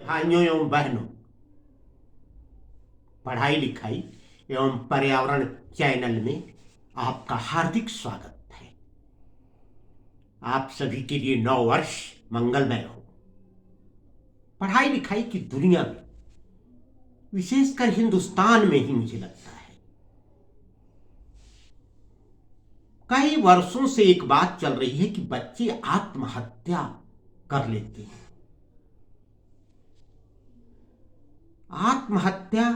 भाइयों एवं बहनों, पढ़ाई लिखाई एवं पर्यावरण चैनल में आपका हार्दिक स्वागत है। आप सभी के लिए नव वर्ष मंगलमय हो। पढ़ाई लिखाई की दुनिया में, विशेषकर हिंदुस्तान में ही मुझे लगता है, कई वर्षों से एक बात चल रही है कि बच्चे आत्महत्या कर लेते हैं। आत्महत्या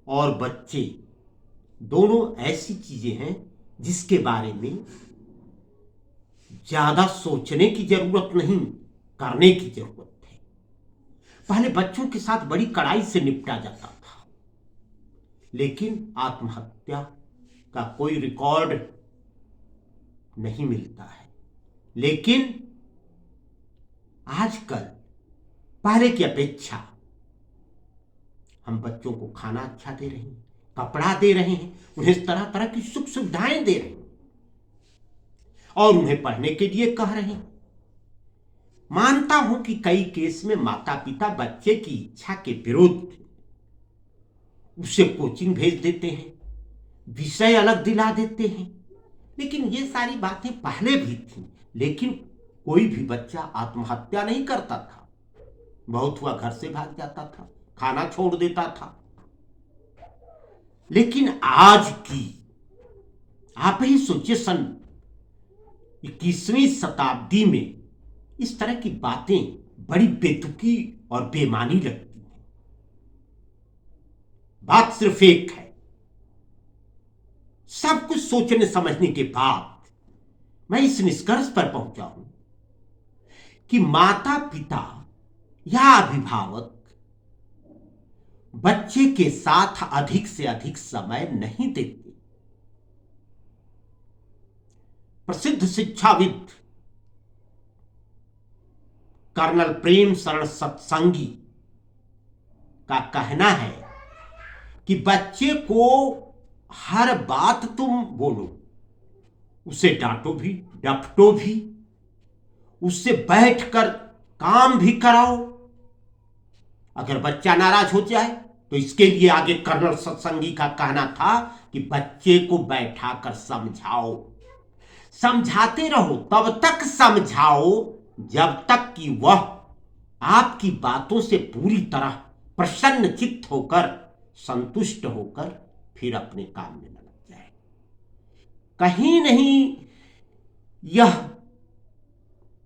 और बच्चे दोनों ऐसी चीजें हैं जिसके बारे में ज्यादा सोचने की जरूरत नहीं, करने की जरूरत है। पहले बच्चों के साथ बड़ी कड़ाई से निपटा जाता था, लेकिन आत्महत्या का कोई रिकॉर्ड नहीं मिलता है। लेकिन आजकल पहले की अपेक्षा हम बच्चों को खाना अच्छा दे रहे हैं, कपड़ा दे रहे हैं, उन्हें तरह तरह की सुख सुविधाएं दे रहे हैं और उन्हें पढ़ने के लिए कह रहे हैं। मानता हूं कि कई केस में माता पिता बच्चे की इच्छा के विरुद्ध उसे कोचिंग भेज देते हैं, विषय अलग दिला देते हैं, लेकिन ये सारी बातें पहले भी थी। लेकिन कोई भी बच्चा आत्महत्या नहीं करता था। बहुत हुआ घर से भाग जाता था, खाना छोड़ देता था। लेकिन आज की, आप ही सोचिए, सन 21वीं शताब्दी में इस तरह की बातें बड़ी बेतुकी और बेमानी लगती हैं। बात सिर्फ एक है, सब कुछ सोचने समझने के बाद मैं इस निष्कर्ष पर पहुंचा हूं कि माता पिता या अभिभावक बच्चे के साथ अधिक से अधिक समय नहीं देते। प्रसिद्ध शिक्षाविद कर्नल प्रेम शरण सत्संगी का कहना है कि बच्चे को हर बात तुम बोलो, उसे डांटो भी, डपटो भी, उससे बैठकर काम भी कराओ। अगर बच्चा नाराज हो जाए तो इसके लिए आगे कर्नल सत्संगी का कहना था कि बच्चे को बैठाकर समझाओ, समझाते रहो, तब तक समझाओ जब तक कि वह आपकी बातों से पूरी तरह प्रसन्नचित्त होकर, संतुष्ट होकर फिर अपने काम में न लग जाए। कहीं नहीं यह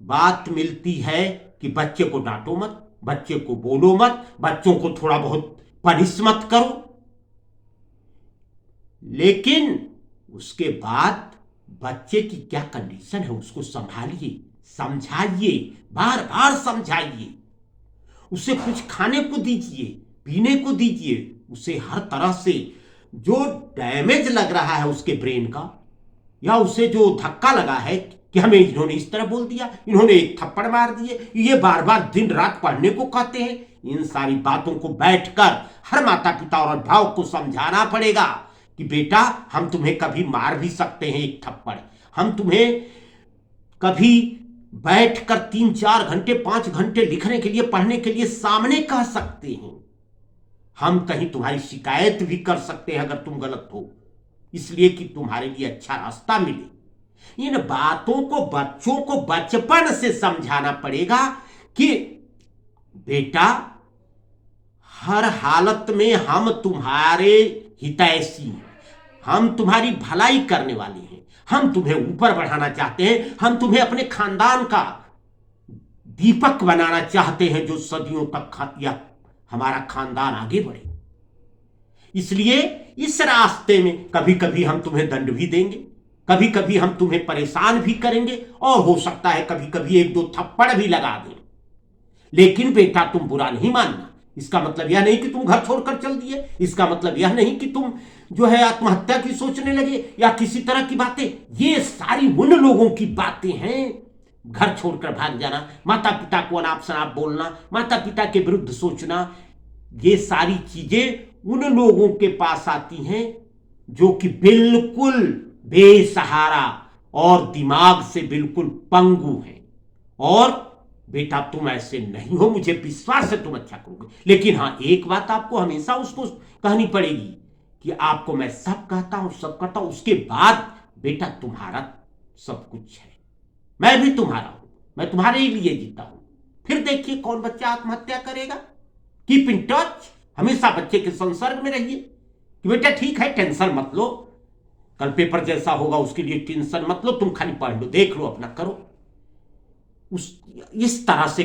बात मिलती है कि बच्चे को डांटो मत, बच्चे को बोलो मत, बच्चों को थोड़ा बहुत पनिश मत करो। लेकिन उसके बाद बच्चे की क्या कंडीशन है उसको संभालिए, समझाइए, बार बार समझाइए, उसे कुछ खाने को दीजिए, पीने को दीजिए, उसे हर तरह से जो डैमेज लग रहा है उसके ब्रेन का, या उसे जो धक्का लगा है कि हमें इन्होंने इस तरह बोल दिया, इन्होंने एक थप्पड़ मार दिए, ये बार बार दिन रात पढ़ने को कहते हैं, इन सारी बातों को बैठकर हर माता पिता और अभिभावक को समझाना पड़ेगा कि बेटा, हम तुम्हें कभी मार भी सकते हैं एक थप्पड़, हम तुम्हें कभी बैठकर 3-4 घंटे 5 घंटे लिखने के लिए, पढ़ने के लिए सामने कह सकते हैं, हम कहीं तुम्हारी शिकायत भी कर सकते हैं अगर तुम गलत हो, इसलिए कि तुम्हारे लिए अच्छा रास्ता मिले। इन बातों को बच्चों को बचपन से समझाना पड़ेगा कि बेटा, हर हालत में हम तुम्हारे हितैषी हैं, हम तुम्हारी भलाई करने वाले हैं, हम तुम्हें ऊपर बढ़ाना चाहते हैं, हम तुम्हें अपने खानदान का दीपक बनाना चाहते हैं, जो सदियों तक यह हमारा खानदान आगे बढ़े। इसलिए इस रास्ते में कभी कभी हम तुम्हें दंड भी देंगे, कभी कभी हम तुम्हें परेशान भी करेंगे, और हो सकता है कभी कभी 1-2 थप्पड़ भी लगा दें। लेकिन बेटा, तुम बुरा नहीं मानना। इसका मतलब यह नहीं कि तुम घर छोड़कर चल दिए, इसका मतलब यह नहीं कि तुम जो है आत्महत्या की सोचने लगे या किसी तरह की बातें। ये सारी उन लोगों की बातें हैं, घर छोड़कर भाग जाना, माता पिता को अनाप शनाप बोलना, माता पिता के विरुद्ध सोचना, ये सारी चीजें उन लोगों के पास आती हैं जो कि बिल्कुल बेसहारा और दिमाग से बिल्कुल पंगु हैं और बेटा तुम ऐसे नहीं हो, मुझे विश्वास है तुम अच्छा करोगे, लेकिन हाँ एक बात आपको हमेशा उसको कहनी पड़ेगी कि आपको मैं सब कहता हूं, सब करता हूं, उसके बाद बेटा तुम्हारा सब कुछ है, मैं भी तुम्हारा हूं, मैं तुम्हारे ही लिए जीता हूं। फिर देखिए कौन बच्चा आत्महत्या करेगा। कीप इन टच, हमेशा बच्चे के संसर्ग में रहिए कि बेटा ठीक है टेंशन मत लो, कल पेपर जैसा होगा उसके लिए टेंशन मत लो, तुम खाली पढ़ लो, देख लो, अपना करो। उस इस तरह से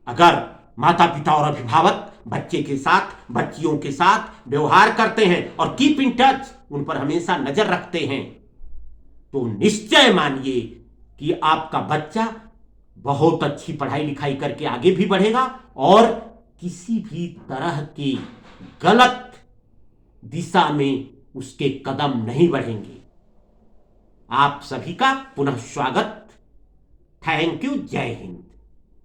अगर माता पिता और अभिभावक बच्चे के साथ, बच्चियों के साथ व्यवहार करते हैं और कीप इन टच, उन पर हमेशा नजर रखते हैं, तो निश्चय मानिए कि आपका बच्चा बहुत अच्छी पढ़ाई लिखाई करके आगे भी बढ़ेगा और किसी भी तरह की गलत दिशा में उसके कदम नहीं बढ़ेंगे। आप सभी का पुनः स्वागत। Thank you. जय हिंद।